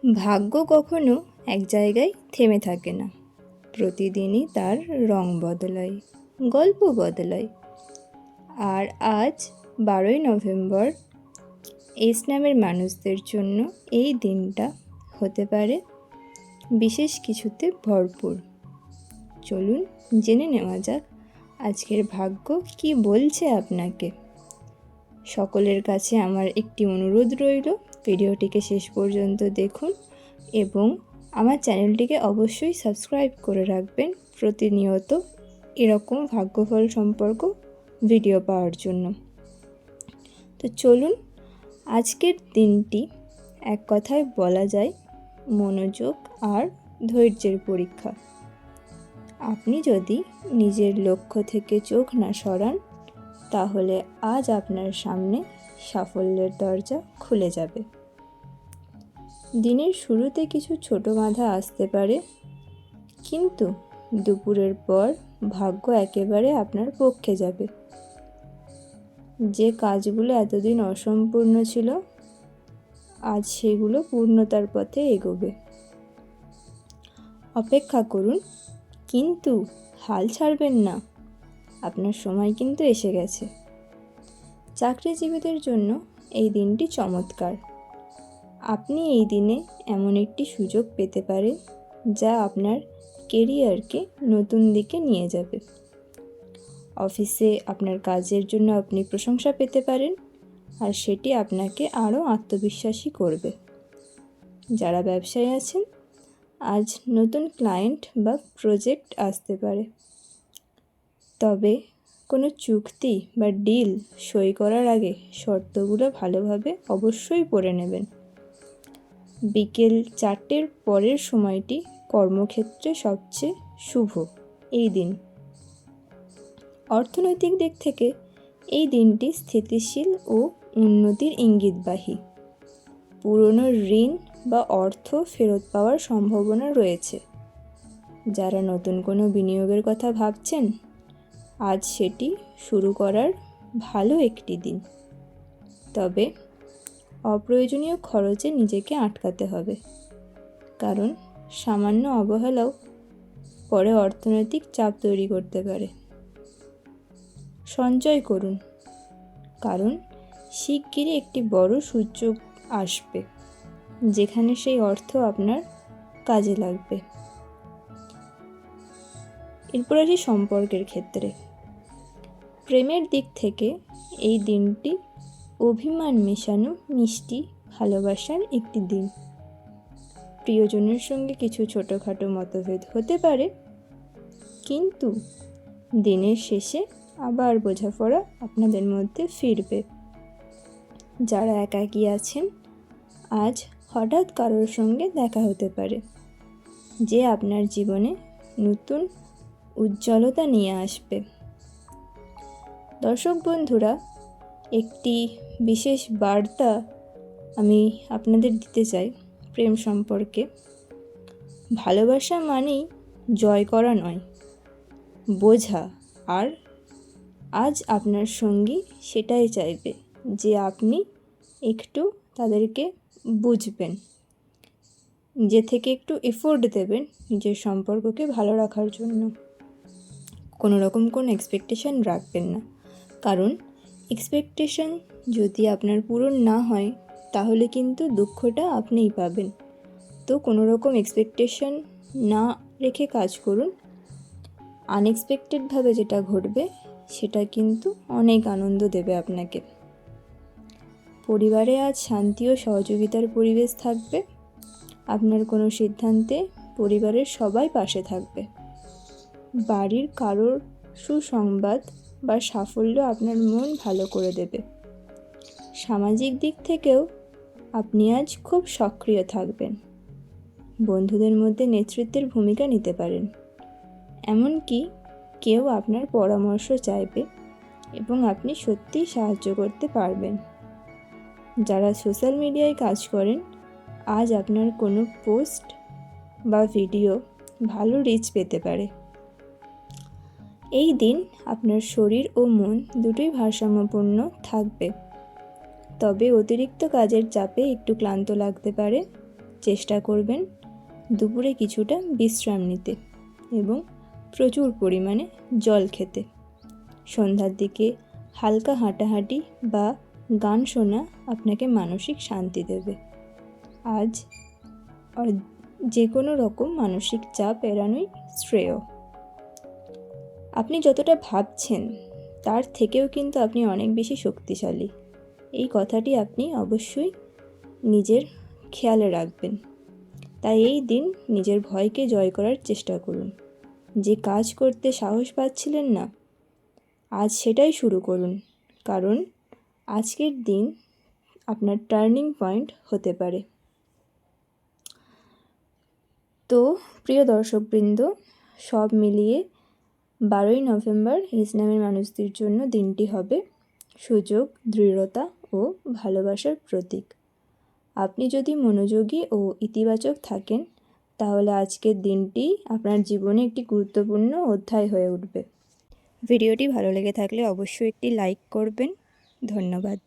ভাগ্য কখনো এক জায়গায় থেমে থাকে না। প্রতিদিনই তার রং বদলায়, গল্প বদলায়। আর আজ 12ই নভেম্বর এস নামের মানুষদের জন্য এই দিনটা হতে পারে বিশেষ কিছুতে ভরপুর। চলুন জেনে নেওয়া যাক আজকের ভাগ্য কি বলছে আপনাকে। সকলের কাছে আমার একটি অনুরোধ রইল, ভিডিওটিকে শেষ পর্যন্ত দেখুন এবং আমার চ্যানেলটিকে অবশ্যই সাবস্ক্রাইব করে রাখবেন প্রতিনিয়ত এরকম ভাগ্যফল সম্পর্ক ভিডিও পাওয়ার জন্য। তো চলুন, আজকের দিনটি এক কথায় বলা যায় মনোযোগ আর ধৈর্যের পরীক্ষা। আপনি যদি নিজের লক্ষ্য থেকে চোখ না সরান, তাহলে আজ আপনার সামনে সাফল্যের দরজা খুলে যাবে। দিনের শুরুতে কিছু ছোট বাধা আসতে পারে, কিন্তু দুপুরের পর ভাগ্য একেবারে আপনার পক্ষে যাবে। যে কাজগুলো এতদিন অসম্পূর্ণ ছিল, আজ সেগুলো পূর্ণতার পথে এগোবে। অপেক্ষা করুন, কিন্তু হাল ছাড়বেন না। আপনার সময় কিন্তু এসে গেছে। চাকরিজীবীদের জন্য এই দিনটি চমৎকার। আপনি এই দিনে এমন একটি সুযোগ পেতে পারেন যা আপনার কেরিয়ারকে নতুন দিকে নিয়ে যাবে। অফিসে আপনার কাজের জন্য আপনি প্রশংসা পেতে পারেন, আর সেটি আপনাকে আরও আত্মবিশ্বাসী করবে। যারা ব্যবসায় আছেন, আজ নতুন ক্লায়েন্ট বা প্রজেক্ট আসতে পারে। তবে কোনো চুক্তি বা ডিল সই করার আগে শর্তগুলো ভালোভাবে অবশ্যই পড়ে নেবেন। বিকেল 4টের পরের সময়টি কর্মক্ষেত্রে সবচেয়ে শুভ এই দিন। অর্থনৈতিক দিক থেকে এই দিনটি স্থিতিশীল ও উন্নতির ইঙ্গিতবাহী। পুরনো ঋণ বা অর্থ ফেরত পাওয়ার সম্ভাবনা রয়েছে। যারা নতুন কোনো বিনিয়োগের কথা ভাবছেন, আজ সেটি শুরু করার ভালো একটি দিন। তবে অপ্রয়োজনীয় খরচে নিজেকে আটকাতে হবে, কারণ সামান্য অবহেলাও পরে অর্থনৈতিক চাপ তৈরি করতে পারে। সঞ্চয় করুন, কারণ শিগগিরই একটি বড় সুযোগ আসবে যেখানে সেই অর্থ আপনার কাজে লাগবে। এরপর আসি সম্পর্কের ক্ষেত্রে। প্রেমের দিক থেকে এই দিনটি অভিমান মেশানো মিষ্টি ভালোবাসার একটি দিন। প্রিয়জনের সঙ্গে কিছু ছোটোখাটো মতভেদ হতে পারে, কিন্তু দিনের শেষে আবার বোঝাপড়া আপনাদের মধ্যে ফিরবে। যারা একাকী আছেন, আজ হঠাৎ কারোর সঙ্গে দেখা হতে পারে যে আপনার জীবনে নতুন উজ্জ্বলতা নিয়ে আসবে। দর্শক বন্ধুরা, একটি বিশেষ বার্তা আমি আপনাদের দিতে চাই প্রেম সম্পর্কে। ভালোবাসা মানেই জয় করা নয়, বোঝা। আর আজ আপনার সঙ্গী সেটাই চাইবে যে আপনি একটু তাদেরকে বুঝবেন, নিজে থেকে একটু এফোর্ট দেবেন নিজের সম্পর্ককে ভালো রাখার জন্য। কোনো রকম কোনো এক্সপেকটেশন রাখবেন না, কারণ এক্সপেকটেশন যদি আপনার পূরণ না হয়, তাহলে কিন্তু দুঃখটা আপনিই পাবেন। তো কোনো রকম এক্সপেকটেশন না রেখে কাজ করুন। আনএক্সপেক্টেডভাবে যেটা ঘটবে সেটা কিন্তু অনেক আনন্দ দেবে আপনাকে। পরিবারে আজ শান্তি ও সহযোগিতার পরিবেশ থাকবে। আপনার কোনো সিদ্ধান্তে পরিবারের সবাই পাশে থাকবে। বাড়ির কারোর সুসংবাদ বা সাফল্য আপনার মন ভালো করে দেবে। সামাজিক দিক থেকেও আপনি আজ খুব সক্রিয় থাকবেন। বন্ধুদের মধ্যে নেতৃত্বের ভূমিকা নিতে পারেন। এমনকি কেউ আপনার পরামর্শ চাইবে এবং আপনি সত্যিই সাহায্য করতে পারবেন। যারা সোশ্যাল মিডিয়ায় কাজ করেন, আজ আপনার কোনো পোস্ট বা ভিডিও ভালো রিচ পেতে পারে। এই দিন আপনার শরীর ও মন দুটোই ভারসাম্যপূর্ণ থাকবে। তবে অতিরিক্ত কাজের চাপে একটু ক্লান্ত লাগতে পারে, চেষ্টা করবেন দুপুরে কিছুটা বিশ্রাম নিতে এবং প্রচুর পরিমাণে জল খেতে। সন্ধ্যার দিকে হালকা হাঁটাহাঁটি বা গান শোনা আপনাকে মানসিক শান্তি দেবে। আজ যে কোনো রকম মানসিক চাপ এড়ানোই শ্রেয়। আপনি যতটা ভাবছেন তার থেকেও কিন্তু আপনি অনেক বেশি শক্তিশালী। এই কথাটি আপনি অবশ্যই নিজের খেয়ালে রাখবেন। তাই এই দিন নিজের ভয়কে জয় করার চেষ্টা করুন। যে কাজ করতে সাহস পাচ্ছিলেন না, আজ সেটাই শুরু করুন, কারণ আজকের দিন আপনার টার্নিং পয়েন্ট হতে পারে। তো প্রিয় দর্শকবৃন্দ, সব মিলিয়ে 12ই নভেম্বর হিজ নামের মানুষদের জন্য দিনটি হবে সুযোগ, দৃঢ়তা ও ভালোবাসার প্রতীক। আপনি যদি মনোযোগী ও ইতিবাচক থাকেন, তাহলে আজকের দিনটি আপনার জীবনে একটি গুরুত্বপূর্ণ অধ্যায় হয়ে উঠবে। ভিডিওটি ভালো লেগে থাকলে অবশ্যই একটি লাইক করবেন। ধন্যবাদ।